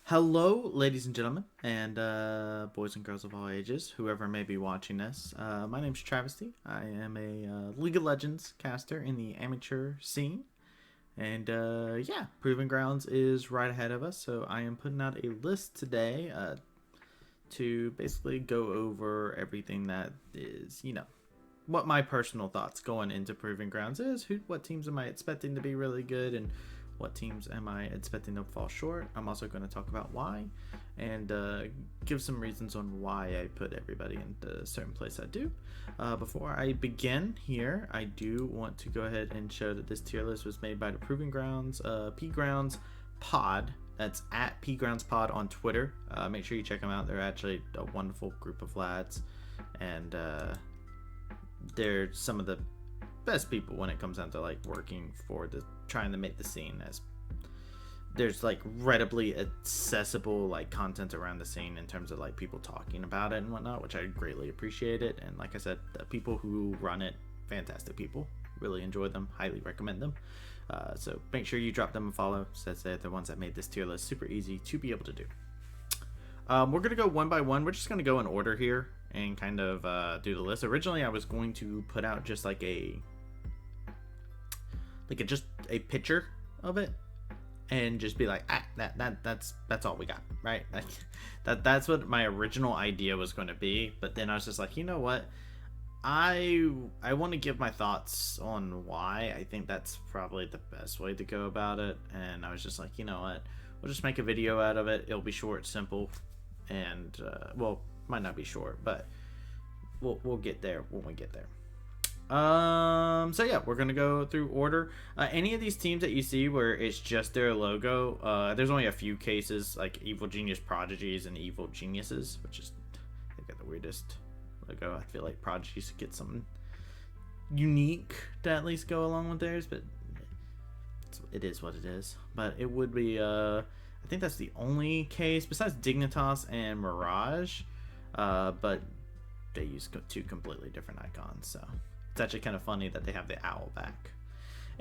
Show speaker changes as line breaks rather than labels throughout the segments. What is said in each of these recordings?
Hello, ladies and gentlemen, and boys and girls of all ages, whoever may be watching this. My name's Travysty. I am a League of Legends caster in the amateur scene. And yeah, Proving Grounds is right ahead of us, so I am putting out a list today to basically go over everything that is, what my personal thoughts going into Proving Grounds is, what teams am I expecting to be really good, and what teams am I expecting to fall short. I'm also going to talk about why, and give some reasons on why I put everybody in the certain place I do. Before I begin here, I do want to go ahead and show that this tier list was made by the Proving Grounds, P Grounds Pod. That's at P Grounds Pod on Twitter. Make sure you check them out. They're actually a wonderful group of lads, and they're some of the best people when it comes down to like working for the trying to make the scene. As there's like readily accessible like content around the scene in terms of like people talking about it and whatnot, which I greatly appreciate it. And like I said, the people who run it, fantastic people, really enjoy them, highly recommend them. So make sure you drop them a follow, since they're the ones that made this tier list super easy to be able to do. We're gonna go one by one. We're just gonna go in order here and kind of do the list. Originally I was going to put out just like just a picture of it and just be like, that's all we got, right? Like that's what my original idea was going to be. But then I was just like, you know what, I want to give my thoughts on why I think that's probably the best way to go about it. And I was just like, you know what, we'll just make a video out of it. It'll be short, simple, and well, might not be short, but we'll get there when we get there. So yeah, we're gonna go through order. Any of these teams that you see where it's just their logo, there's only a few cases, like Evil Genius Prodigies and Evil Geniuses, which is, they got the weirdest logo. I feel like Prodigies get something unique to at least go along with theirs, but it is what it is. But it would be, I think that's the only case besides Dignitas and Mirage, but they use two completely different icons, so it's actually kind of funny that they have the owl back.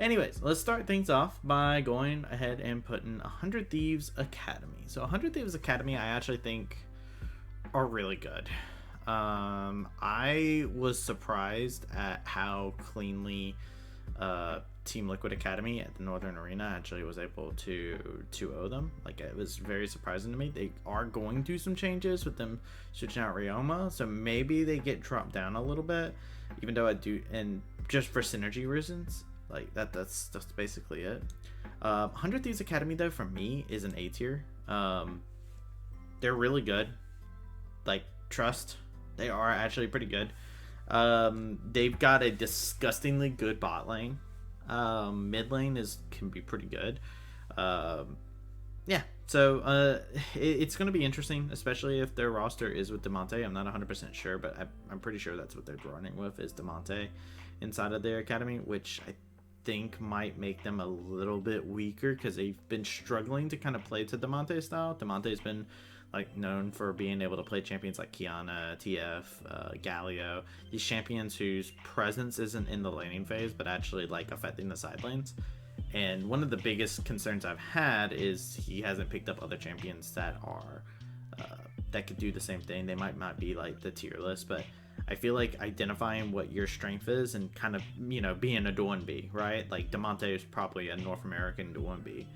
Anyways, let's start things off by going ahead and putting 100 Thieves Academy. So 100 Thieves Academy, I actually think are really good. I was surprised at how cleanly Team Liquid Academy at the Northern Arena actually was able to 2-0 them. Like, it was very surprising to me. They are going through some changes with them switching out Ryoma, so maybe they get dropped down a little bit, even though I do, and just for synergy reasons, like that's basically it. 100 Thieves Academy though, for me, is an A tier. They're really good. Like, trust, they are actually pretty good. They've got a disgustingly good bot lane. Mid lane can be pretty good. Yeah, so it's going to be interesting, especially if their roster is with Demonte. I'm not 100% sure, but I'm pretty sure that's what they're running with, is Demonte inside of their academy, which I think might make them a little bit weaker because they've been struggling to kind of play to Demonte style. Demonte's been like known for being able to play champions like Kiana, TF, Galio, these champions whose presence isn't in the laning phase but actually like affecting the side lanes. And one of the biggest concerns I've had is he hasn't picked up other champions that are that could do the same thing. They might not be like the tier list, but I feel like identifying what your strength is and kind of, being a Duanbi, right? Like Demonte is probably a North American Duanbi,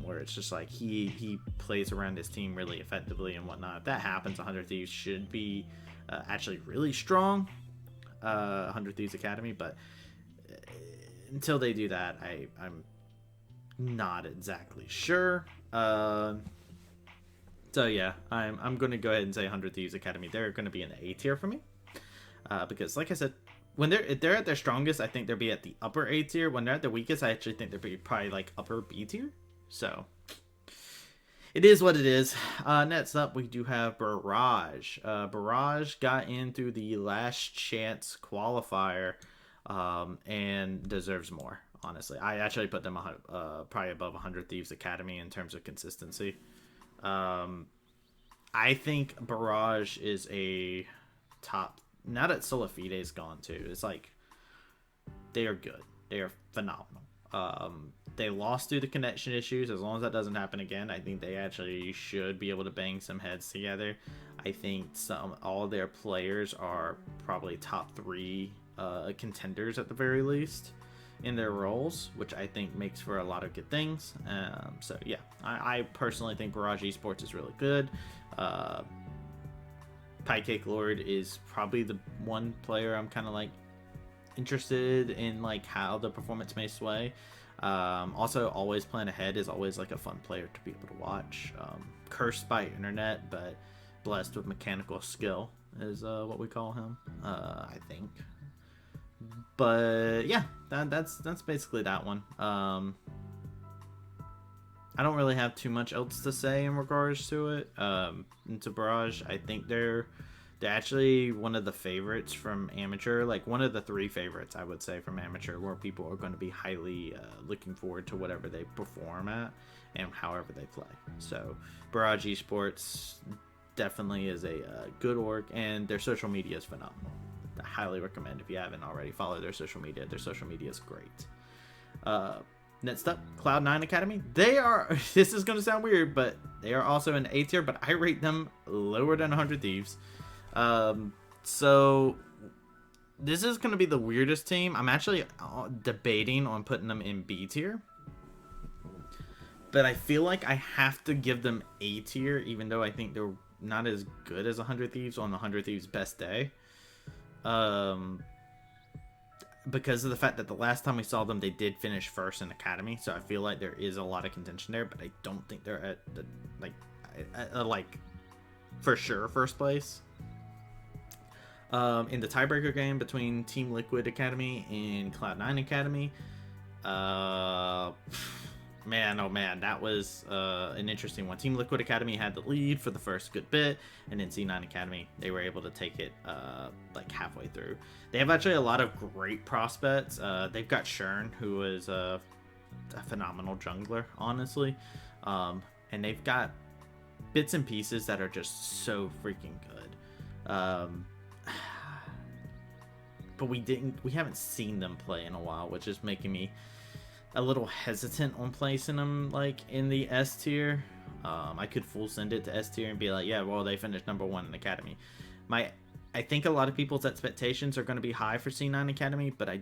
where it's just like he plays around his team really effectively and whatnot. If that happens, 100 Thieves should be actually really strong, 100 Thieves Academy, but until they do that, I'm not exactly sure. So yeah, I'm going to go ahead and say 100 Thieves Academy. They're going to be an A tier for me, because like I said, when they're at their strongest, I think they'll be at the upper A tier. When they're at their weakest, I actually think they'll be probably like upper B tier. So it is what it is. Next up, we do have Barrage. Barrage got in through the last chance qualifier, and deserves more, honestly. I actually put them probably above 100 Thieves Academy in terms of consistency. I think Barrage is a top, now that Solafide's gone too, it's like they are good. They are phenomenal. they lost due to connection issues. As long as that doesn't happen again, I think they actually should be able to bang some heads together. I think all their players are probably top 3 contenders at the very least in their roles, which I think makes for a lot of good things. So yeah, I personally think Barrage Esports is really good. Pancake Lord is probably the one player I'm kind of like interested in, like how the performance may sway. Also, always plan ahead is always like a fun player to be able to watch. Cursed by internet, but blessed with mechanical skill is what we call him, I think. But yeah, that's basically that one. I don't really have too much else to say in regards to it. To Barrage, I think they're actually one of the favorites from Amateur, like one of the 3 favorites I would say from Amateur, where people are going to be highly looking forward to whatever they perform at and however they play. So Barrage Esports definitely is a good org, and their social media is phenomenal. I highly recommend, if you haven't already, follow their social media. Their social media is great. Next up, Cloud9 Academy. They are, this is going to sound weird, but they are also an A tier, but I rate them lower than 100 Thieves. So this is going to be the weirdest team. I'm actually debating on putting them in B tier, but I feel like I have to give them A tier, even though I think they're not as good as 100 Thieves on the 100 Thieves best day. Because of the fact that the last time we saw them, they did finish first in Academy, so I feel like there is a lot of contention there, but I don't think they're at the like for sure first place. In the tiebreaker game between Team Liquid Academy and Cloud9 Academy, man, oh man, that was an interesting one. Team Liquid Academy had the lead for the first good bit, and then C9 Academy, they were able to take it like halfway through. They have actually a lot of great prospects. They've got Shern, who is a phenomenal jungler, honestly, and they've got bits and pieces that are just so freaking good. But we haven't seen them play in a while, which is making me a little hesitant on placing them like in the S tier. I could full send it to S tier and be like, yeah, well, they finished number 1 in Academy. I think a lot of people's expectations are going to be high for C9 Academy, but I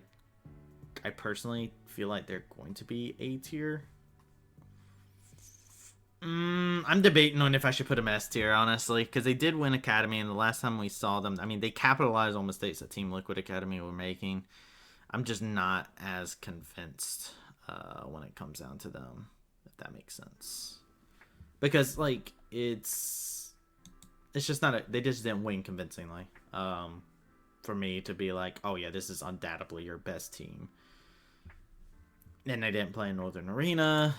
personally feel like they're going to be A tier. I'm debating on if I should put them S tier, honestly, because they did win Academy, and the last time we saw them, I mean, they capitalized on mistakes that Team Liquid Academy were making. I'm just not as convinced when it comes down to them, if that makes sense. Because, like, it's just not they just didn't win convincingly for me to be like, oh yeah, this is undoubtedly your best team. And they didn't play in Northern Arena.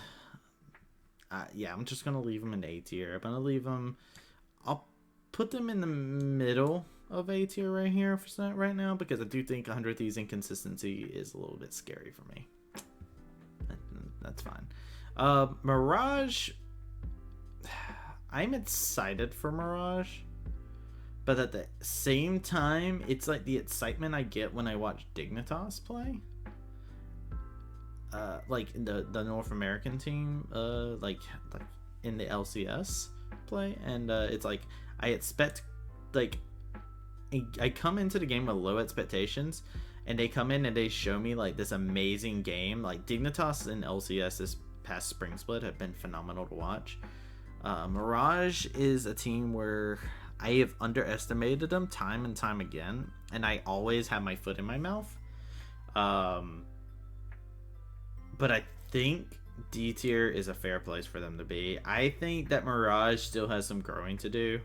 Yeah, I'm just gonna leave them in A tier. I'm gonna leave them. I'll put them in the middle of A tier right here right now, because I do think 100 Thieves inconsistency is a little bit scary for me. That's fine. Mirage, I'm excited for Mirage, but at the same time, it's like the excitement I get when I watch Dignitas play. Like the North American team, like in the LCS play, and it's like I expect, like, I come into the game with low expectations, and they come in and they show me like this amazing game. Like Dignitas and LCS this past spring split have been phenomenal to watch. Mirage is a team where I have underestimated them time and time again, and I always have my foot in my mouth. But I think D tier is a fair place for them to be. I think that Mirage still has some growing to do.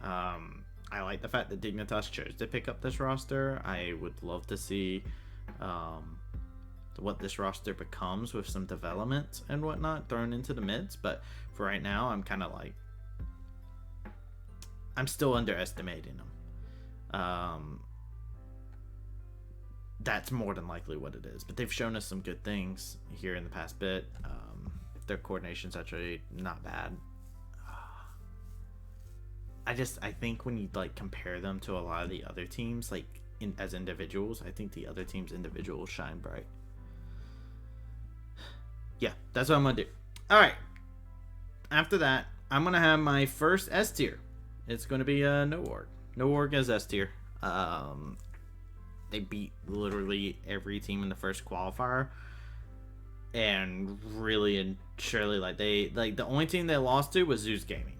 I like the fact that Dignitas chose to pick up this roster. I would love to see what this roster becomes with some development and whatnot thrown into the mids. But for right now, I'm kind of like, I'm still underestimating them. That's more than likely what it is. But they've shown us some good things here in the past bit. Their coordination's actually not bad. I think when you like compare them to a lot of the other teams, like as individuals, I think the other teams' individuals shine bright. Yeah, that's what I'm gonna do. All right. After that, I'm gonna have my first S tier. It's gonna be No Org. No Org is S tier. They beat literally every team in the first qualifier, and really and surely, like the only team they lost to was Zeus Gaming,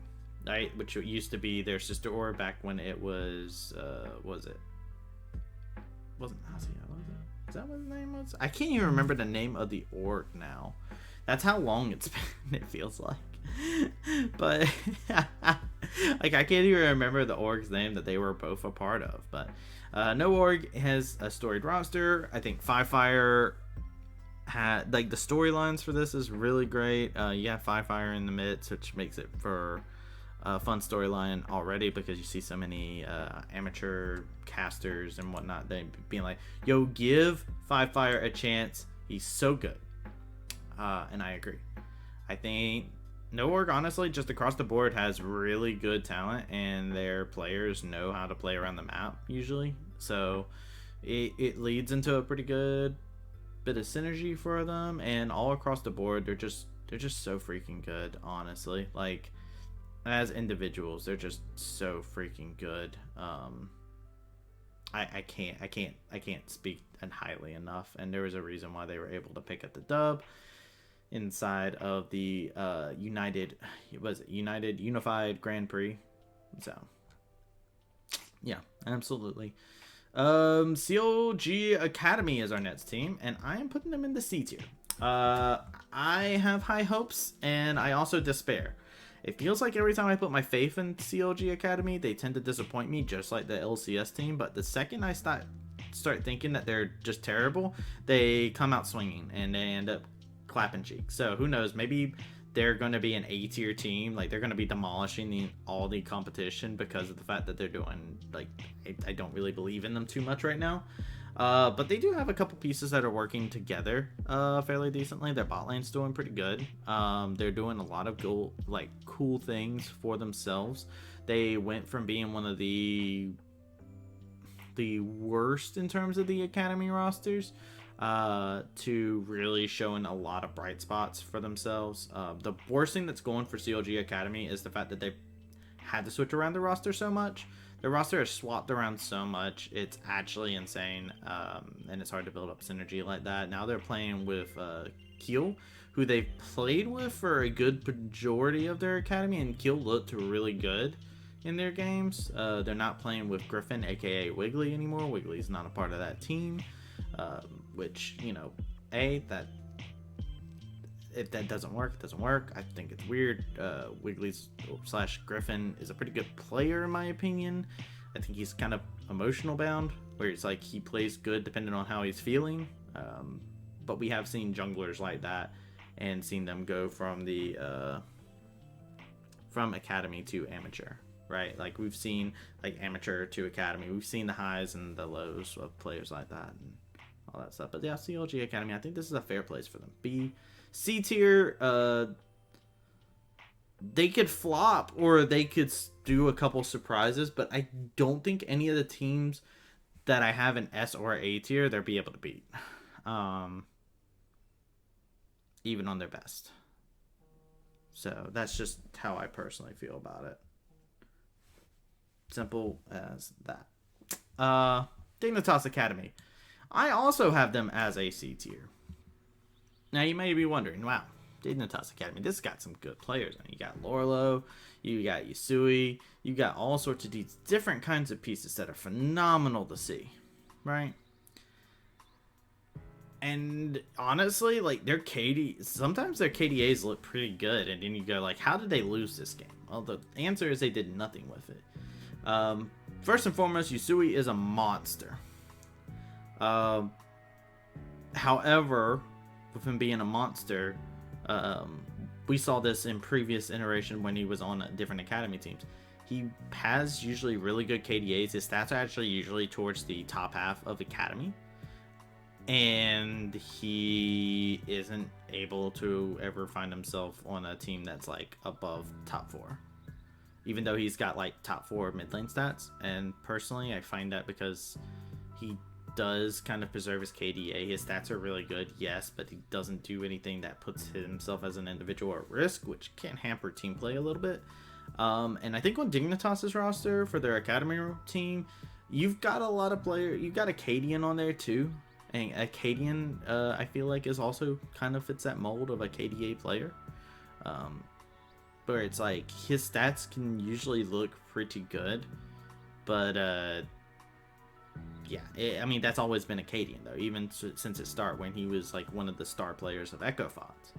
right? Which used to be their sister org back when it was it? Wasn't Nazi? Was it? Is that what his name was? I can't even remember the name of the org now. That's how long it's been. It feels like. But like I can't even remember the org's name that they were both a part of. But No Org has a storied roster. I think Fire had like the storylines for this is really great. You have Fire in the midst, which makes it for a fun storyline already because you see so many amateur casters and whatnot. They being like, "Yo, give Fire a chance. He's so good." And I agree. I think No Org, honestly, just across the board has really good talent, and their players know how to play around the map usually. So it leads into a pretty good bit of synergy for them, and all across the board, they're just so freaking good. Honestly, like as individuals, they're just so freaking good. I can't speak highly enough, and there was a reason why they were able to pick up the dub inside of the Unified Grand Prix. So yeah, absolutely. CLG Academy is our next team, and I am putting them in the C tier. I have high hopes, and I also despair. It feels like every time I put my faith in CLG Academy, they tend to disappoint me, just like the LCS team. But the second I start thinking that they're just terrible, they come out swinging, and they end up clapping cheeks. So who knows, maybe they're going to be an A tier team, like they're going to be demolishing all the competition because of the fact that they're doing, like, I don't really believe in them too much right now, but they do have a couple pieces that are working together fairly decently. Their bot lane's doing pretty good. They're doing a lot of cool things for themselves. They went from being one of the worst in terms of the academy rosters to really showing a lot of bright spots for themselves. The worst thing that's going for CLG Academy is the fact that they had to switch around the roster so much. The roster is swapped around so much, it's actually insane, and it's hard to build up synergy like that. Now they're playing with Keel, who they've played with for a good majority of their academy, and Keel looked really good in their games. They're not playing with Griffin, aka Wiggly, anymore. Wiggly's not a part of that team. Which, you know, that if that doesn't work, it doesn't work. I think it's weird. Wiggly's / Griffin is a pretty good player in my opinion. I think he's kind of emotional bound, where it's like he plays good depending on how he's feeling. But we have seen junglers like that and seen them go from the from academy to amateur, right? Like we've seen like amateur to academy. We've seen the highs and the lows of players like that and all that stuff. But yeah, CLG Academy, I think this is a fair place for them. C tier, they could flop or they could do a couple surprises, but I don't think any of the teams that I have in S or A tier they'll be able to beat, even on their best. So that's just how I personally feel about it. Simple as that. Dignitas Academy. I also have them as a C tier. Now you may be wondering, wow, Dignitas Academy, this got some good players. I mean, you got Lorlo, you got Yusui, you got all sorts of these different kinds of pieces that are phenomenal to see, right? And honestly, like sometimes their KDAs look pretty good, and then you go like, how did they lose this game? Well, the answer is they did nothing with it. First and foremost, Yusui is a monster. However, with him being a monster, we saw this in previous iteration when he was on different academy teams. He has usually really good KDAs. His stats are actually usually towards the top half of academy, and he isn't able to ever find himself on a team that's like above top 4, even though he's got like top 4 mid lane stats. And personally, I find that because he does kind of preserve his KDA. His stats are really good, yes, but he doesn't do anything that puts himself as an individual at risk, which can hamper team play a little bit. And I think on Dignitas' roster for their academy team, you've got a lot of players. You've got Acadian on there too, and Acadian I feel like is also kind of fits that mold of a KDA player, where it's like his stats can usually look pretty good, but yeah, I mean that's always been Acadian though, even since its start when he was like one of the star players of EchoFots.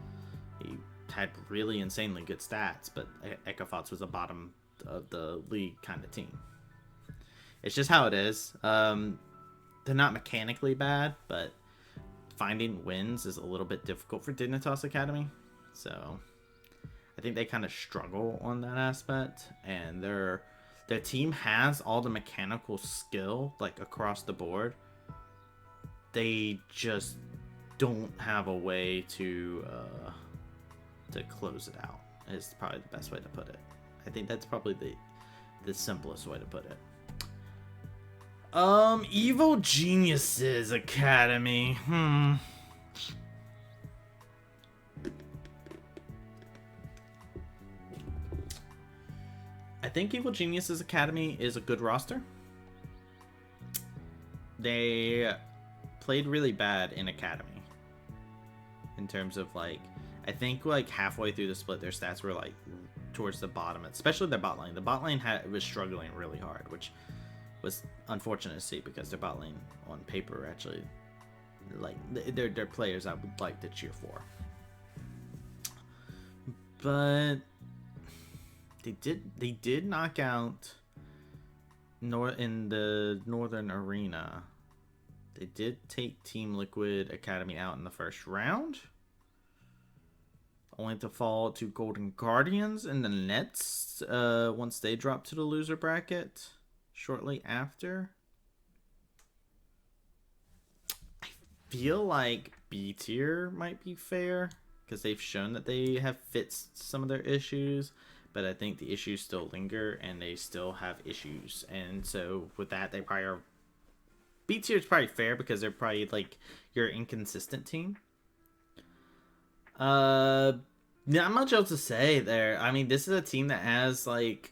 He had really insanely good stats, but EchoFots was a bottom of the league kind of team. It's just how it is. They're not mechanically bad, but finding wins is a little bit difficult for Dignitas Academy. So I think they kind of struggle on that aspect, and their team has all the mechanical skill like across the board. They just don't have a way to close it out. Is probably the best way to put it. I think that's probably the simplest way to put it. Evil Geniuses Academy. I think Evil Geniuses Academy is a good roster. They played really bad in Academy. In terms of like, I think like halfway through the split, their stats were like towards the bottom, especially their bot lane. The bot lane was struggling really hard, which was unfortunate to see because their bot lane on paper actually, like, they're players I would like to cheer for. But they did knock out in the Northern Arena. They did take Team Liquid Academy out in the first round, only to fall to Golden Guardians in the nets once they dropped to the loser bracket shortly after. I feel like B tier might be fair because they've shown that they have fixed some of their issues, but I think the issues still linger and they still have issues. And so with that, they probably are. B tier is probably fair because they're probably like your inconsistent team. Not much else to say there. I mean, this is a team that has like,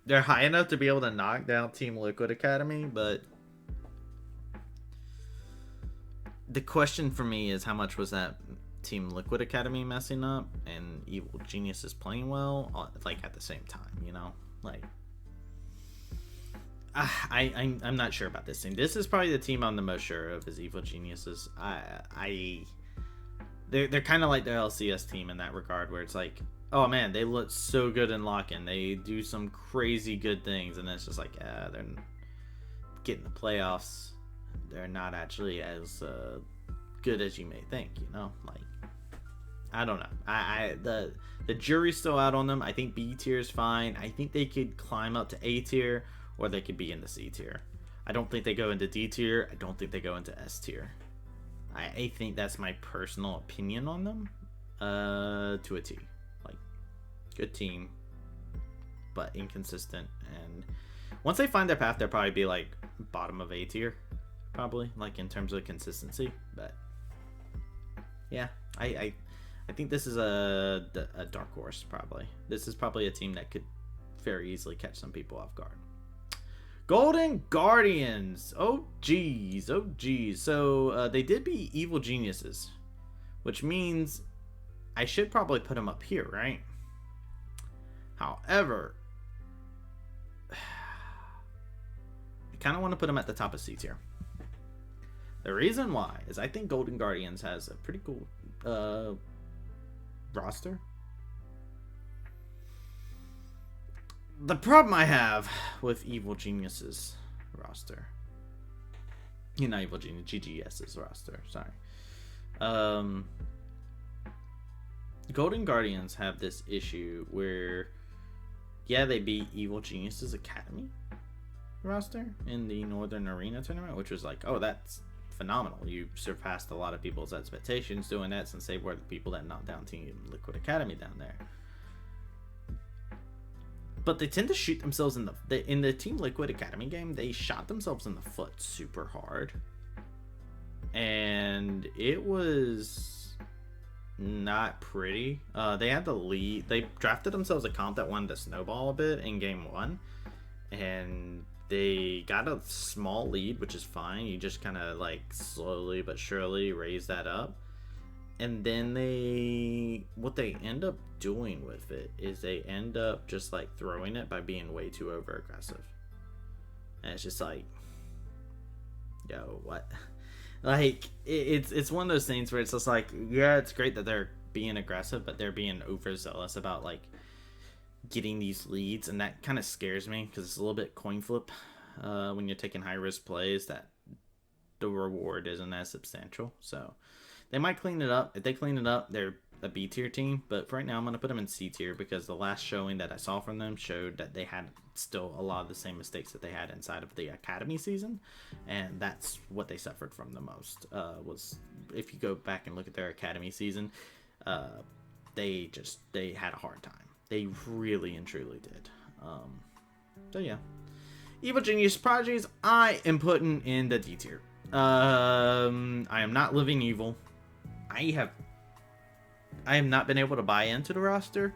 they're high enough to be able to knock down Team Liquid Academy, but the question for me is how much was that Team Liquid Academy messing up and Evil Geniuses playing well, like at the same time, you know? Like, I'm not sure about this team. This is probably the team I'm the most sure of is Evil Geniuses. They're kind of like the LCS team in that regard, where it's like, oh man, they look so good in lock-in. They do some crazy good things, and then it's just like, they're getting the playoffs. They're not actually as good as you may think, you know? Like, I don't know. The jury's still out on them. I think B tier is fine. I think they could climb up to A tier, or they could be in the C tier. I don't think they go into D tier. I don't think they go into S tier. I think that's my personal opinion on them. To a T. Like, good team, but inconsistent. And once they find their path, they'll probably be like bottom of A tier, probably, like in terms of consistency. But yeah, I think this is a dark horse. Probably this is probably a team that could very easily catch some people off guard. Golden Guardians. Oh geez. So they did beat Evil Geniuses, which means I should probably put them up here, right? However, I kind of want to put them at the top of C tier. The reason why is I think Golden Guardians has a pretty cool roster. The problem I have with Evil Geniuses roster, not Evil Genius, GGS's roster, sorry. Golden Guardians have this issue where, yeah, they beat Evil Geniuses Academy roster in the Northern Arena tournament, which was like, oh, that's phenomenal. You surpassed a lot of people's expectations doing that, since they were the people that knocked down Team Liquid Academy down there. but they tend to shoot themselves in the Team Liquid Academy game. They shot themselves in the foot super hard, and it was not pretty. They had the lead. They drafted themselves a comp that wanted to snowball a bit in game 1, and they got a small lead, which is fine. You just kind of like slowly but surely raise that up. And then what they end up doing with it is they end up just like throwing it by being way too over aggressive. And it's just like, yo, what? Like, it's one of those things where it's just like, yeah, it's great that they're being aggressive, but they're being overzealous about like getting these leads, and that kind of scares me because it's a little bit coin flip when you're taking high risk plays, that the reward isn't as substantial. So they might clean it up. If they clean it up, they're a B tier team, but for right now I'm going to put them in C tier because the last showing that I saw from them showed that they had still a lot of the same mistakes that they had inside of the Academy season, and that's what they suffered from the most. Was if you go back and look at their Academy season, they had a hard time. They really and truly did. So yeah, Evil Genius Prodigies I am putting in the D tier. I am not living evil. I have not been able to buy into the roster.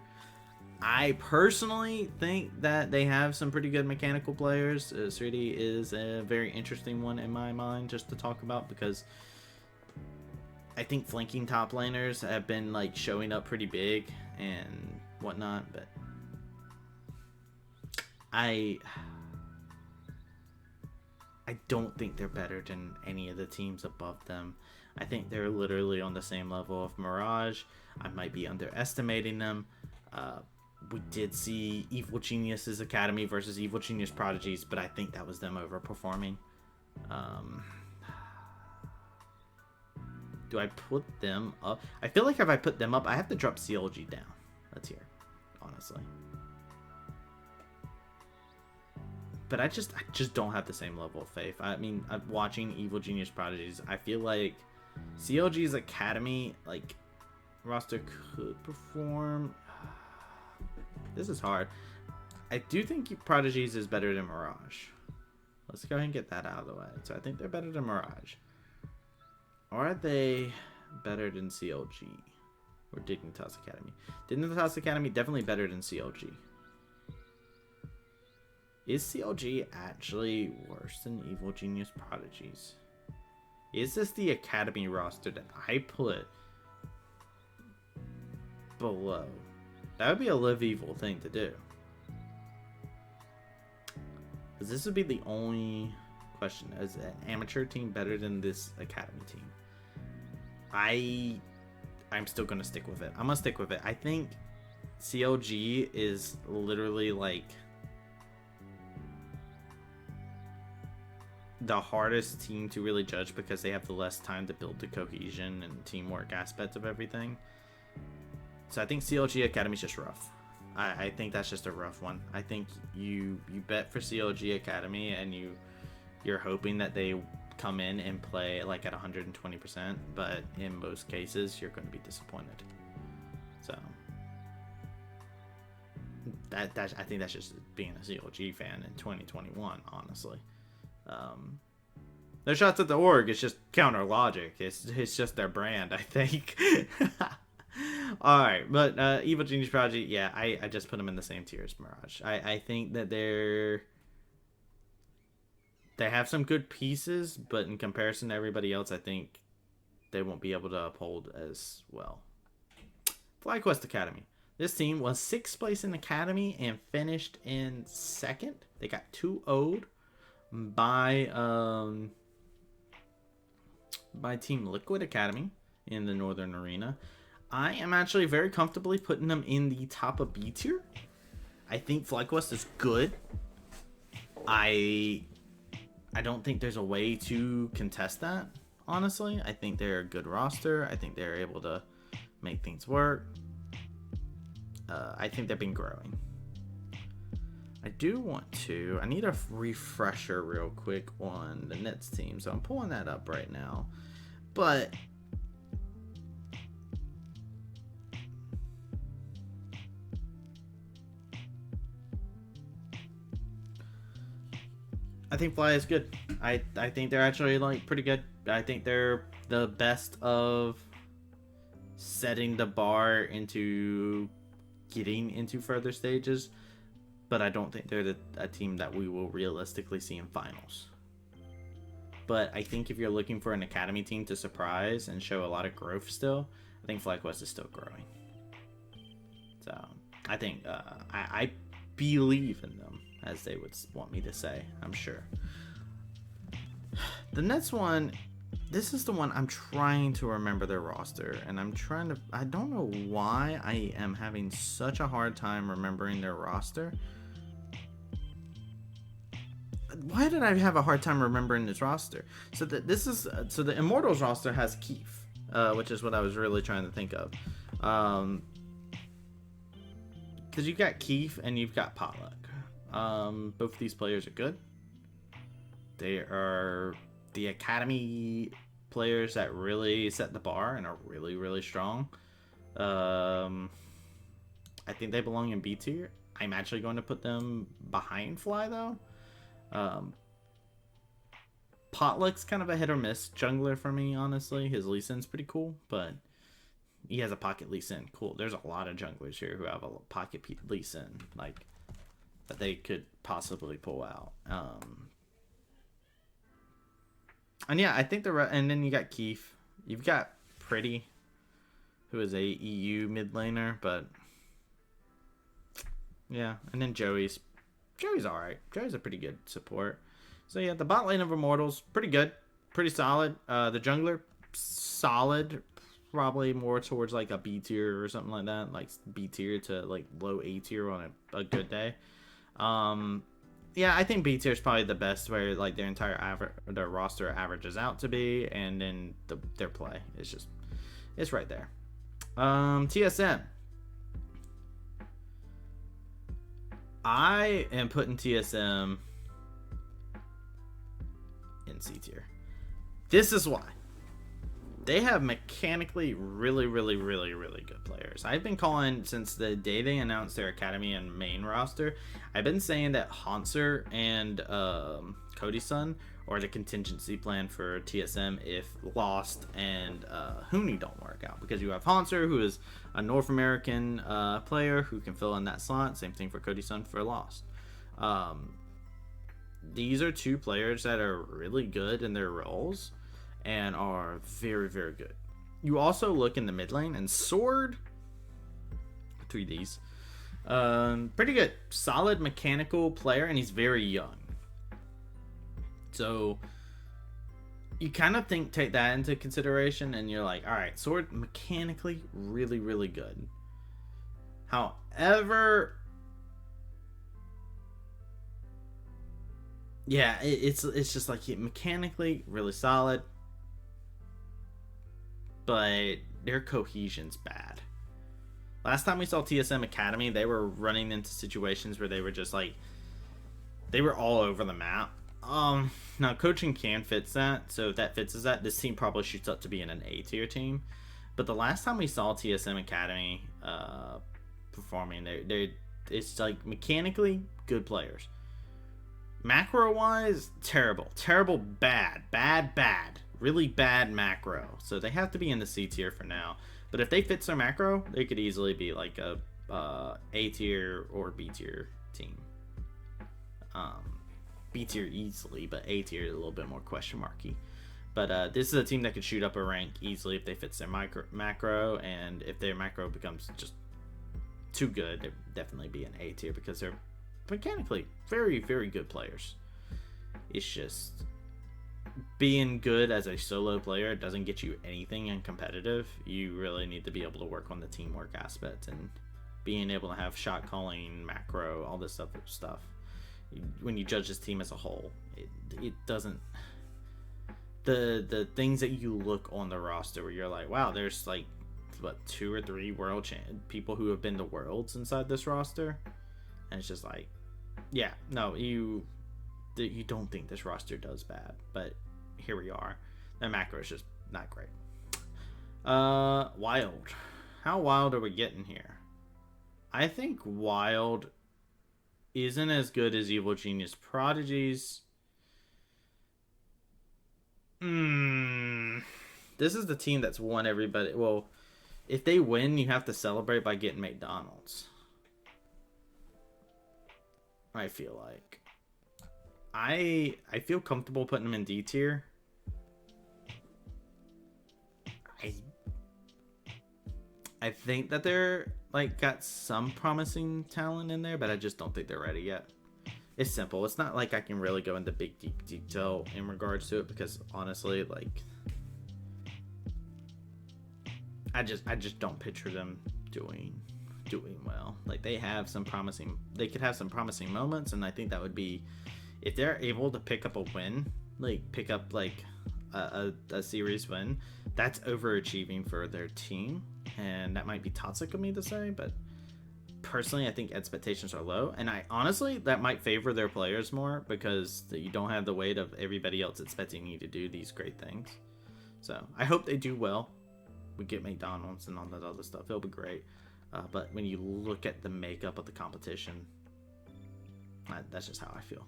I personally think that they have some pretty good mechanical players. Sriti is a very interesting one in my mind just to talk about, because I think flanking top laners have been like showing up pretty big and whatnot, but I don't think they're better than any of the teams above them. I think they're literally on the same level of Mirage. I might be underestimating them. We did see Evil Genius's Academy versus Evil Genius Prodigies, but I think that was them overperforming. Do I put them up? I feel like if I put them up, I have to drop CLG down. That's here, honestly. But I just don't have the same level of faith. I mean, I'm watching Evil Genius Prodigies. I feel like CLG's Academy, like, roster could perform. This is hard. I do think Prodigies is better than Mirage. Let's go ahead and get that out of the way. So I think they're better than Mirage. Or are they better than CLG or Dignitas Academy? Dignitas Academy definitely better than CLG. Is CLG actually worse than Evil Genius Prodigies? Is this the Academy roster that I put below? That would be a live evil thing to do. Because this would be the only question. Is an amateur team better than this Academy team? I'm still going to stick with it. I'm going to stick with it. I think CLG is literally like the hardest team to really judge because they have the less time to build the cohesion and teamwork aspects of everything. So I think CLG Academy is just rough. I think that's just a rough one. I think you bet for CLG Academy and you're hoping that they come in and play like at 120%, but in most cases you're going to be disappointed. So that I think that's just being a CLG fan in 2021, honestly. Their shots at the org is just counter logic. It's just their brand, I think. Alright, but Evil Genius Project, yeah, I just put them in the same tier as Mirage. I think that they have some good pieces, but in comparison to everybody else, I think they won't be able to uphold as well. Flyquest Academy. This team was 6th place in Academy and finished in 2nd. They got 2-0'd by Team Liquid Academy in the Northern Arena. I am actually very comfortably putting them in the top of B tier. I think Flyquest is good. I don't think there's a way to contest that, honestly. I think they're a good roster. I think they're able to make things work. I think they've been growing. I need a refresher real quick on the Nets team, so I'm pulling that up right now. But I think Fly is good. I think they're actually like pretty good. I think they're the best of setting the bar into getting into further stages, but I don't think they're a team that we will realistically see in finals. But I think if you're looking for an academy team to surprise and show a lot of growth still, I think Flyquest is still growing. So I think I believe in them, as they would want me to say, I'm sure. The next one, this is the one I'm trying to remember their roster, and I don't know why I am having such a hard time remembering their roster. Why did I have a hard time remembering this roster? So the Immortals roster has Keith, which is what I was really trying to think of. Because you've got Keith and you've got Potluck. Both of these players are good. They are the academy players that really set the bar and are really, really strong. I think they belong in B tier. I'm actually going to put them behind Fly, though. Potluck's kind of a hit or miss jungler for me, honestly. His Lee Sin's pretty cool, but he has a pocket Lee Sin. Cool. There's a lot of junglers here who have a pocket Lee Sin, like, that they could possibly pull out. And yeah, I think and then you got Keith. You've got Pretty, who is a EU mid laner, but yeah. And then Joey's alright. Joey's a pretty good support. So yeah, the bot lane of Immortals, pretty good. Pretty solid. The jungler, solid. Probably more towards like a B tier or something like that. Like B tier to like low A tier on a good day. Yeah, I think B tier is probably the best, where like their entire their roster averages out to be, and then their play is just, it's right there. TSM. I am putting TSM in C tier. This is why. They have mechanically really, really, really, really good players. I've been calling, since the day they announced their academy and main roster, I've been saying that Hanser and Cody's son are the contingency plan for TSM if Lost and Huni don't work out. Because you have Hanser, who is a North American player who can fill in that slot. Same thing for Cody's son for Lost. These are two players that are really good in their roles and are very, very good. You also look in the mid lane, and Sword, 3Ds, pretty good, solid mechanical player, and he's very young. So you kind of take that into consideration, and you're like, all right, Sword mechanically really, really good. However, yeah, it's just like mechanically really solid, but their cohesion's bad. Last time we saw TSM Academy, they were running into situations where they were just like, they were all over the map. Now coaching can fix that, so if that fixes that, this team probably shoots up to being an A tier team. But the last time we saw TSM Academy performing, it's like mechanically good players. Macro wise, terrible, bad, really bad macro. So they have to be in the C tier for now. But if they fix their macro, they could easily be like a A tier or B tier team. B tier easily, but A tier is a little bit more question marky. But this is a team that could shoot up a rank easily if they fix their macro, and if their macro becomes just too good, they'd definitely be an A tier because they're mechanically very, very good players. It's just being good as a solo player doesn't get you anything in competitive. You really need to be able to work on the teamwork aspect and being able to have shot calling, macro, all this other stuff. When you judge this team as a whole, it doesn't, the things that you look on the roster where you're like, wow, there's like what, 2 or 3 world people who have been to worlds inside this roster, and it's just like, yeah, no, you don't think this roster does bad, but here we are. That macro is just not great. Wild. How wild are we getting here? I think Wild isn't as good as Evil Genius Prodigies, This is the team that's won everybody. Well, if they win, you have to celebrate by getting McDonald's. I feel like. I feel comfortable putting them in D tier. I think that they're like got some promising talent in there, but I just don't think they're ready yet. It's simple. It's not like I can really go into big deep detail in regards to it because honestly, like I just don't picture them doing well. Like they could have some promising moments, and I think that would be if they're able to pick up a win, like pick up like a series win, that's overachieving for their team. And that might be toxic of me to say, but personally I think expectations are low, and I honestly that might favor their players more because you don't have the weight of everybody else expecting you to do these great things. So I hope they do well. We get McDonald's and all that other stuff, it'll be great. But when you look at the makeup of the competition, that's just how I feel.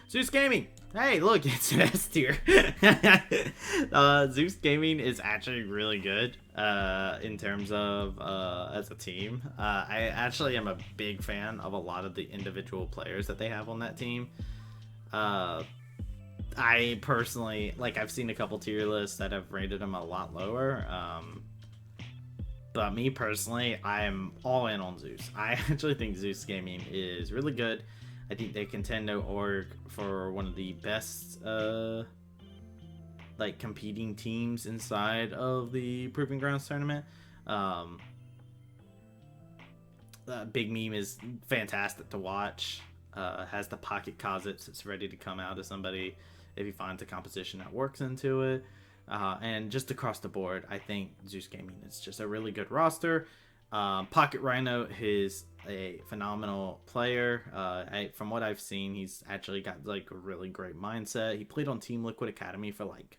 Zeus Gaming! Hey, look, it's an S tier. Zeus Gaming is actually really good in terms of as a team. I actually am a big fan of a lot of the individual players that they have on that team. I personally, like, I've seen a couple tier lists that have rated them a lot lower. But me personally, I am all in on Zeus. I actually think Zeus Gaming is really good. I think they contend to org for one of the best like competing teams inside of the Proving Grounds tournament. Big Meme is fantastic to watch. Has the pocket cosets. It's ready to come out of somebody if he finds a composition that works into it. And just across the board, I think Zeus Gaming is just a really good roster. Pocket Rhino is a phenomenal player. From what I've seen, he's actually got like a really great mindset. He played on Team Liquid Academy for like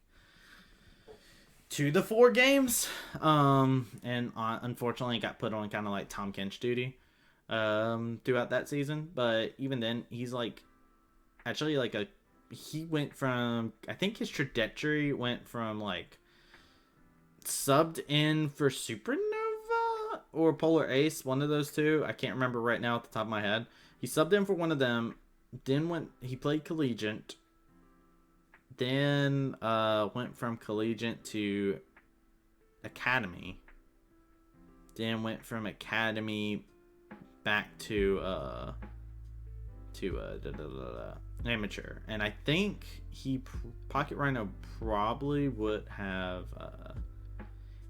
2 to 4 games, and unfortunately got put on kind of like Tom Kench duty throughout that season. But even then, he's like actually like he went from, I think his trajectory went from like subbed in for Supernova or Polar Ace, one of those two. I can't remember right now at the top of my head. He subbed in for one of them. Then he played Collegiate. Then went from Collegiate to Academy. Then went from Academy back to Amateur. And I think Pocket Rhino probably would have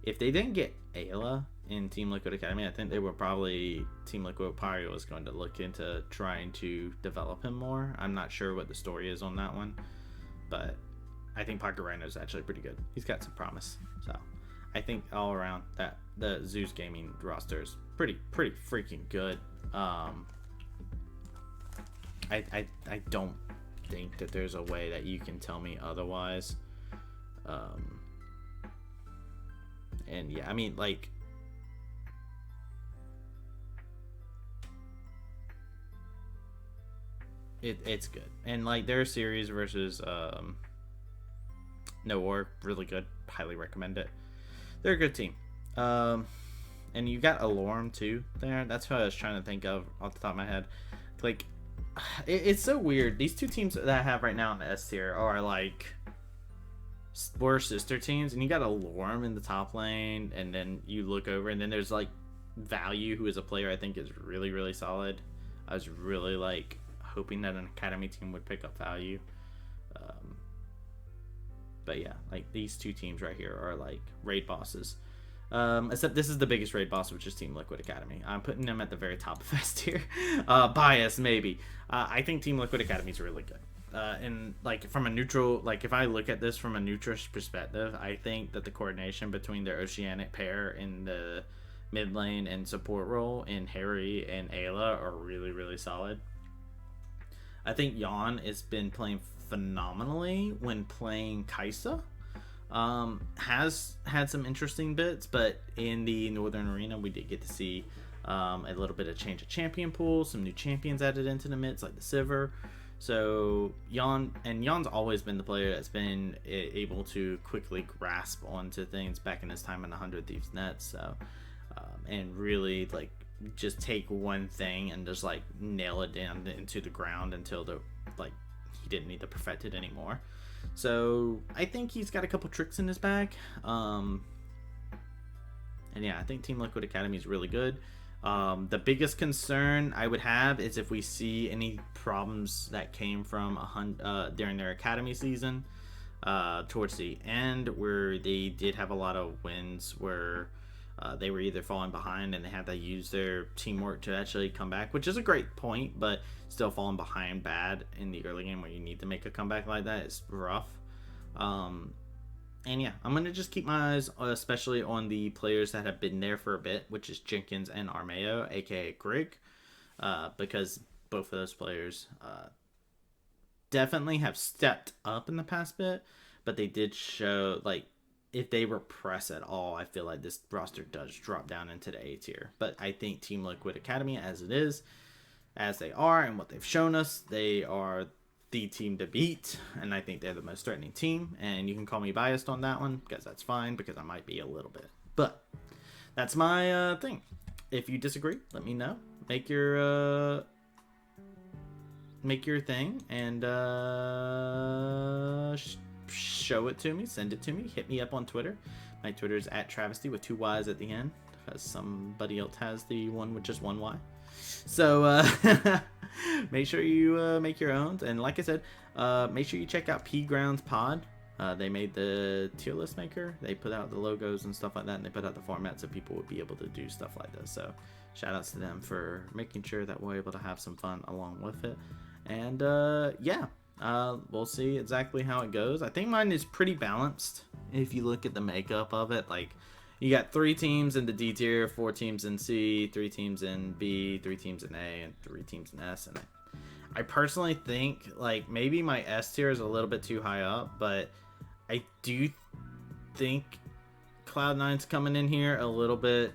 if they didn't get Ayla in Team Liquid Academy, I think they were probably Team Liquid Pyro was going to look into trying to develop him more. I'm not sure what the story is on that one, but I think Pocket Rhino is actually pretty good. He's got some promise. So I think all around that the Zeus Gaming roster is pretty freaking good. I don't think that there's a way that you can tell me otherwise. And yeah, I mean, like, it's good. And like their series versus No War, really good. Highly recommend it. They're a good team. And you got Alorm too there. That's what I was trying to think of off the top of my head. Like, it's so weird. These two teams that I have right now in the S tier are like we're sister teams, and you got Alorm in the top lane, and then you look over, and then there's like Value, who is a player I think is really solid. I was really like hoping that an academy team would pick up Value. But yeah, like these two teams right here are like raid bosses. Except this is the biggest raid boss, which is Team Liquid Academy. I'm putting them at the very top of S tier. Bias maybe. I think Team Liquid Academy is really good. And like from a neutral, like if I look at this from a neutral perspective, I think that the coordination between their Oceanic pair in the mid lane and support role in Harry and Ayla are really solid. I think Jan has been playing phenomenally when playing Kaisa. Has had some interesting bits, but in the Northern Arena we did get to see a little bit of change of champion pool, some new champions added into the midst like the Sivir. So Yon's always been the player that's been able to quickly grasp onto things back in his time in 100 Thieves Nets. So and really like just take one thing and just like nail it down into the ground until he didn't need to perfect it anymore. So I think he's got a couple tricks in his bag. And yeah, I think Team Liquid Academy is really good. The biggest concern I would have is if we see any problems that came from during their academy season towards the end, where they did have a lot of wins where they were either falling behind and they had to use their teamwork to actually come back, which is a great point, but still falling behind bad in the early game where you need to make a comeback like that is rough. And yeah, I'm going to just keep my eyes especially on the players that have been there for a bit, which is Jenkins and Armeo, aka Grig, because both of those players definitely have stepped up in the past bit, but they did show, like, if they repress at all, I feel like this roster does drop down into the A tier. But I think Team Liquid Academy, as it is, as they are, and what they've shown us, they are the team to beat, and I think they're the most threatening team. And you can call me biased on that one, because that's fine, because I might be a little bit. But that's my thing. If you disagree, let me know. Make your thing and show it to me, send it to me, hit me up on Twitter. My Twitter is @Travysty with 2 Y's at the end, because somebody else has the one with just 1 Y. So make sure you make your own, and like I said, make sure you check out P Grounds Pod. They made the tier list maker. They put out the logos and stuff like that, and they put out the format so people would be able to do stuff like this. So shout outs to them for making sure that we're able to have some fun along with it. And yeah, we'll see exactly how it goes. I think mine is pretty balanced if you look at the makeup of it. Like, you got 3 teams in the D tier, 4 teams in C, 3 teams in B, 3 teams in A, and 3 teams in S. And I personally think, like, maybe my S tier is a little bit too high up, but I do think Cloud9's coming in here a little bit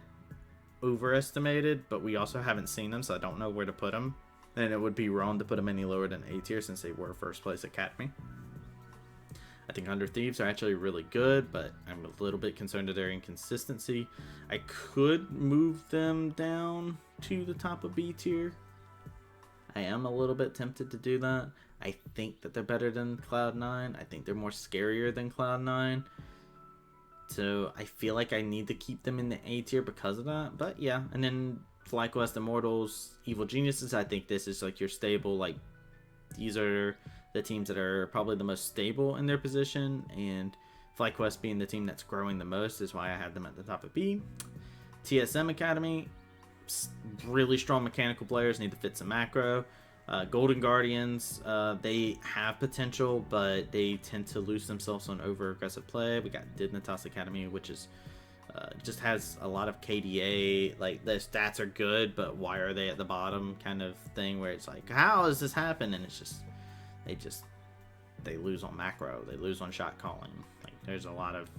overestimated, but we also haven't seen them, so I don't know where to put them. And it would be wrong to put them any lower than A tier since they were first place Academy. I think 100 Thieves are actually really good, but I'm a little bit concerned of their inconsistency. I could move them down to the top of B tier. I am a little bit tempted to do that. I think that they're better than Cloud9. I think they're more scarier than Cloud9. So I feel like I need to keep them in the A tier because of that. But yeah, and then Flyquest, Immortals, Evil Geniuses, I think this is like your stable, like, these are the teams that are probably the most stable in their position, and Flyquest being the team that's growing the most is why I had them at the top of B. TSM Academy, really strong mechanical players, need to fit some macro. Golden Guardians, they have potential, but they tend to lose themselves on over aggressive play. We got Dignitas Academy, which is just has a lot of KDA, like, the stats are good, but why are they at the bottom kind of thing, where it's like, how does this happen? And it's just they lose on macro, they lose on shot calling. Like, there's a lot of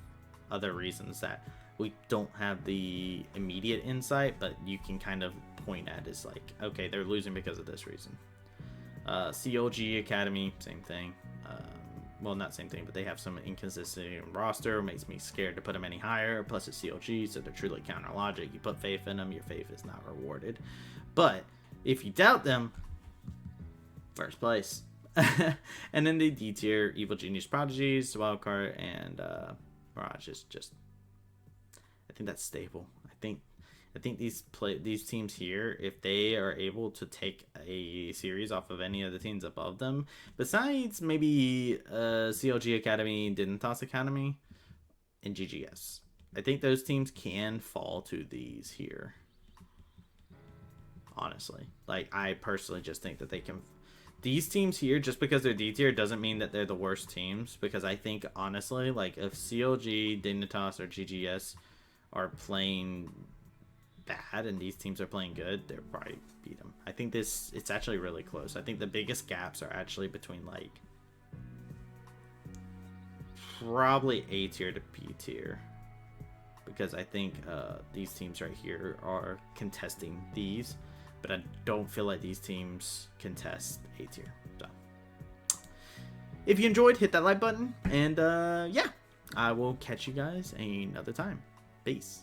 other reasons that we don't have the immediate insight, but you can kind of point at is like, okay, they're losing because of this reason. CLG Academy, same thing. Well, not same thing, but they have some inconsistency in roster. Makes me scared to put them any higher. Plus, it's CLG, so they're truly counter logic. You put faith in them, your faith is not rewarded. But if you doubt them, first place. And then the D tier, Evil Genius Prodigies, Wildcard, and Mirage is just, I think that's stable. I think these teams here, if they are able to take a series off of any of the teams above them, besides maybe CLG Academy, Dignitas Academy, and GGS, I think those teams can fall to these here. Honestly, like, I personally just think that they can. These teams here, just because they're D tier, doesn't mean that they're the worst teams. Because I think, honestly, like, if CLG, Dignitas, or GGS are playing bad and these teams are playing good, they'll probably beat them. I think it's actually really close. I think the biggest gaps are actually between, like, probably A tier to B tier. Because I think these teams right here are contesting these. But I don't feel like these teams contest A tier. So if you enjoyed, hit that like button, and yeah, I will catch you guys another time. Peace.